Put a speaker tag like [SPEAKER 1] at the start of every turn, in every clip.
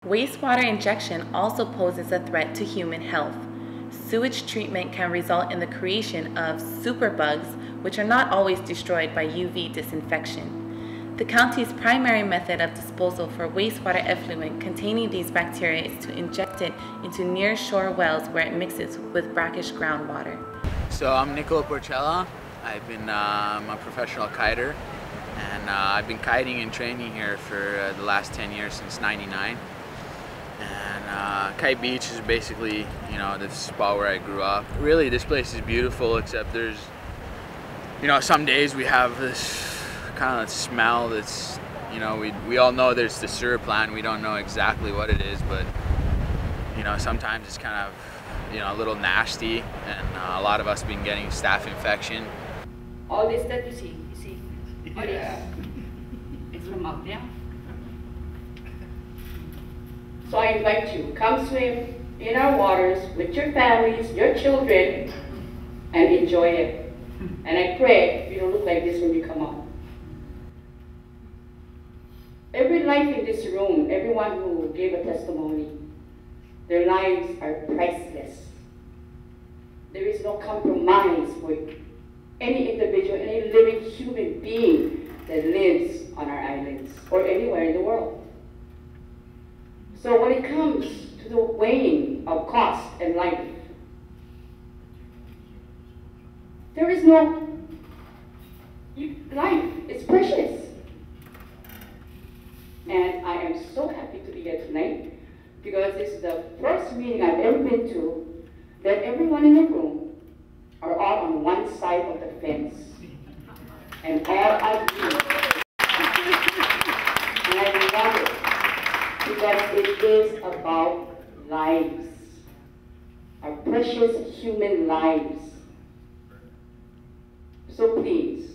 [SPEAKER 1] Wastewater injection also poses a threat to human health. Sewage treatment can result in the creation of superbugs, which are not always destroyed by UV disinfection. The county's primary method of disposal for wastewater effluent containing these bacteria is to inject it into near-shore wells where it mixes with brackish groundwater.
[SPEAKER 2] So I'm Nicola Porcella. I'm a professional kiter, and I've been kiting and training here for the last 10 years, since '99. And Kite Beach is basically, the spot where I grew up. Really, this place is beautiful, except there's, some days we have this kind of smell that's, we all know there's the sewer plant. We don't know exactly what it is, but, sometimes it's kind of, a little nasty, and a lot of us have been getting staph infection.
[SPEAKER 3] All this that you see, all this, it's from out there. So I invite you, come swim in our waters with your families, your children, and enjoy it. And I pray you don't look like this when you come out. Every life in this room, everyone who gave a testimony, their lives are priceless. There is no compromise for any individual, any living human being that lives on our islands or anywhere in the world. So when it comes to the weighing of cost and life, there is no, life is precious. And I am so happy to be here tonight because this is the first meeting I've ever been to that everyone in the room are all on one side of the fence. And all agree. And I love it. Because it is about lives, our precious human lives. So please,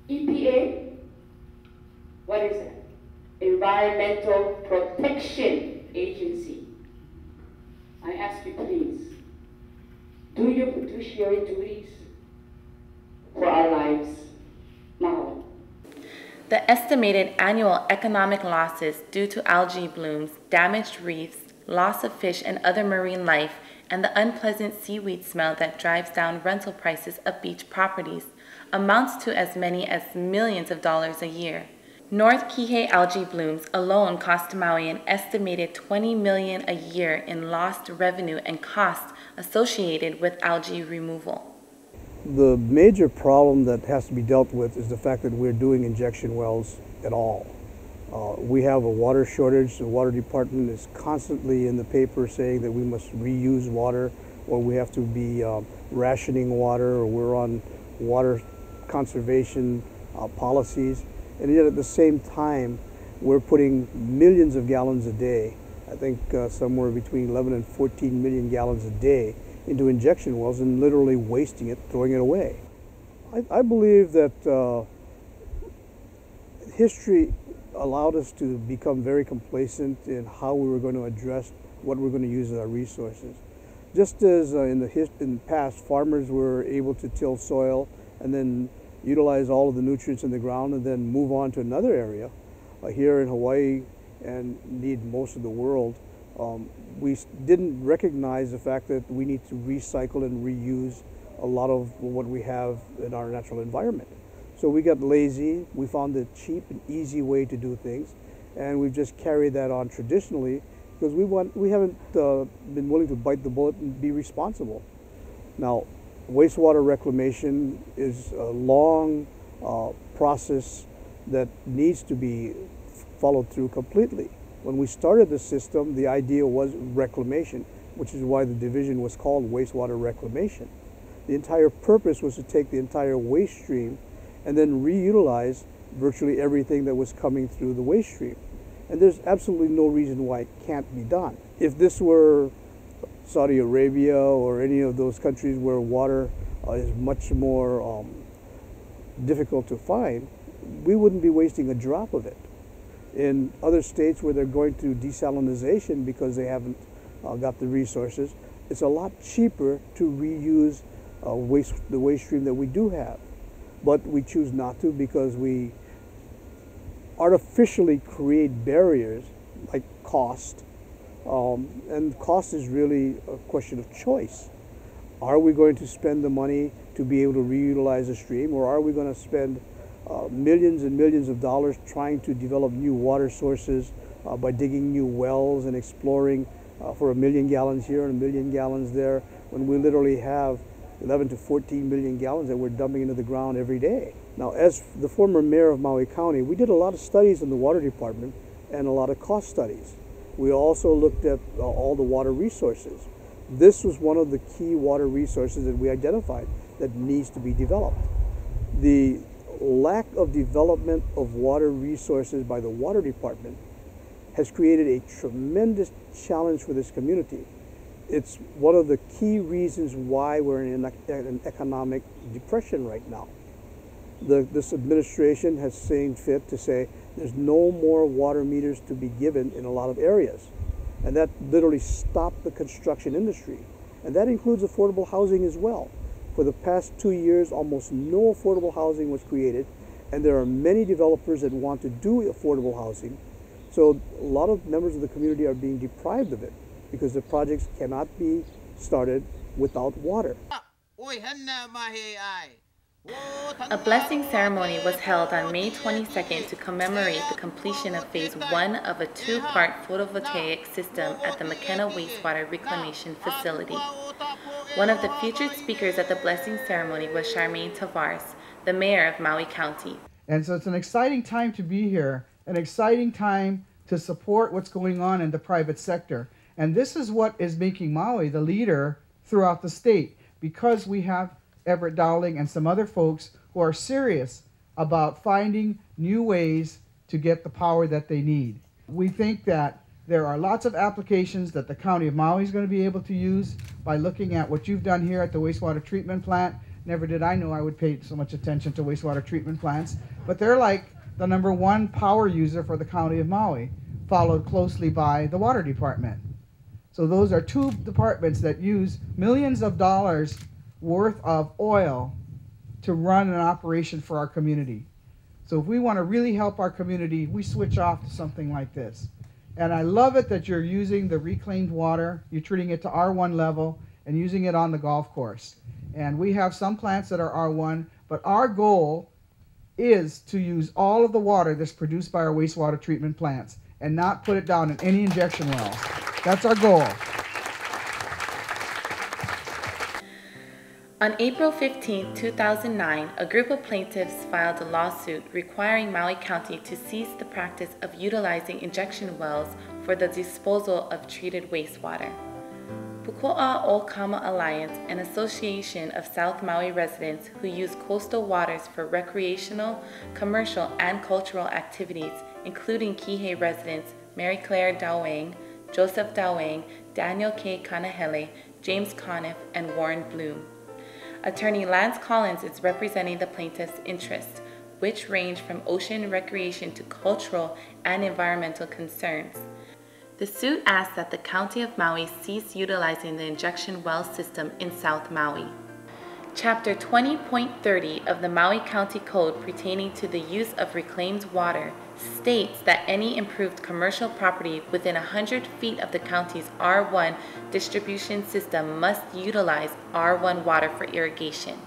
[SPEAKER 3] EPA, what is that? Environmental Protection Agency. I ask you please, do your fiduciary duties for our lives now.
[SPEAKER 1] The estimated annual economic losses due to algae blooms, damaged reefs, loss of fish and other marine life, and the unpleasant seaweed smell that drives down rental prices of beach properties amounts to as many as millions of dollars a year. North Kihei algae blooms alone cost Maui an estimated $20 million a year in lost revenue and costs associated with algae removal.
[SPEAKER 4] The major problem that has to be dealt with is the fact that we're doing injection wells at all. We have a water shortage. The water department is constantly in the paper saying that we must reuse water, or we have to be rationing water, or we're on water conservation policies. And yet at the same time, we're putting millions of gallons a day, I think somewhere between 11 and 14 million gallons a day, into injection wells and literally wasting it, throwing it away. I believe that history allowed us to become very complacent in how we were going to address what we're going to use as our resources. Just as in the past, farmers were able to till soil and then utilize all of the nutrients in the ground and then move on to another area. Here in Hawaii and indeed most of the world, we didn't recognize the fact that we need to recycle and reuse a lot of what we have in our natural environment. So we got lazy, we found a cheap and easy way to do things, and we've just carried that on traditionally because we haven't been willing to bite the bullet and be responsible. Now, wastewater reclamation is a long process that needs to be followed through completely. When we started the system, the idea was reclamation, which is why the division was called wastewater reclamation. The entire purpose was to take the entire waste stream and then reutilize virtually everything that was coming through the waste stream. And there's absolutely no reason why it can't be done. If this were Saudi Arabia or any of those countries where water is much more difficult to find, we wouldn't be wasting a drop of it. In other states where they're going through desalinization because they haven't got the resources, it's a lot cheaper to reuse the waste stream that we do have. But we choose not to because we artificially create barriers like cost And cost is really a question of choice. Are we going to spend the money to be able to reutilize the stream, or are we going to spend millions and millions of dollars trying to develop new water sources by digging new wells and exploring for 1 million gallons here and 1 million gallons there, when we literally have 11 to 14 million gallons that we're dumping into the ground every day? Now, as the former mayor of Maui County, we did a lot of studies in the water department and a lot of cost studies. We also looked at all the water resources. This was one of the key water resources that we identified that needs to be developed. The lack of development of water resources by the water department has created a tremendous challenge for this community. It's one of the key reasons why we're in an economic depression right now. This administration has seen fit to say there's no more water meters to be given in a lot of areas. And that literally stopped the construction industry. And that includes affordable housing as well. For the past 2 years, almost no affordable housing was created. And there are many developers that want to do affordable housing. So a lot of members of the community are being deprived of it because the projects cannot be started without water.
[SPEAKER 1] A blessing ceremony was held on May 22nd to commemorate the completion of Phase 1 of a 2-part photovoltaic system at the McKenna Wastewater Reclamation Facility. One of the featured speakers at the blessing ceremony was Charmaine Tavares, the mayor of Maui County.
[SPEAKER 5] And so it's an exciting time to be here, an exciting time to support what's going on in the private sector. And this is what is making Maui the leader throughout the state, because we have Everett Dowling and some other folks who are serious about finding new ways to get the power that they need. We think that there are lots of applications that the County of Maui is going to be able to use by looking at what you've done here at the wastewater treatment plant. Never did I know I would pay so much attention to wastewater treatment plants, but they're like the #1 power user for the County of Maui, followed closely by the water department. So those are two departments that use millions of dollars worth of oil to run an operation for our community. So if we want to really help our community, we switch off to something like this. And I love it that you're using the reclaimed water, you're treating it to R1 level and using it on the golf course. And we have some plants that are R1, but our goal is to use all of the water that's produced by our wastewater treatment plants and not put it down in any injection wells. That's our goal.
[SPEAKER 1] On April 15, 2009, a group of plaintiffs filed a lawsuit requiring Maui County to cease the practice of utilizing injection wells for the disposal of treated wastewater. Puko'a O'Kama Alliance, an association of South Maui residents who use coastal waters for recreational, commercial, and cultural activities, including Kihei residents Mary Claire Dawang, Joseph Dawang, Daniel K. Kanahele, James Conniff, and Warren Bloom. Attorney Lance Collins is representing the plaintiffs' interests, which range from ocean recreation to cultural and environmental concerns. The suit asks that the County of Maui cease utilizing the injection well system in South Maui. Chapter 20.30 of the Maui County Code pertaining to the use of reclaimed water states that any improved commercial property within 100 feet of the county's R1 distribution system must utilize R1 water for irrigation.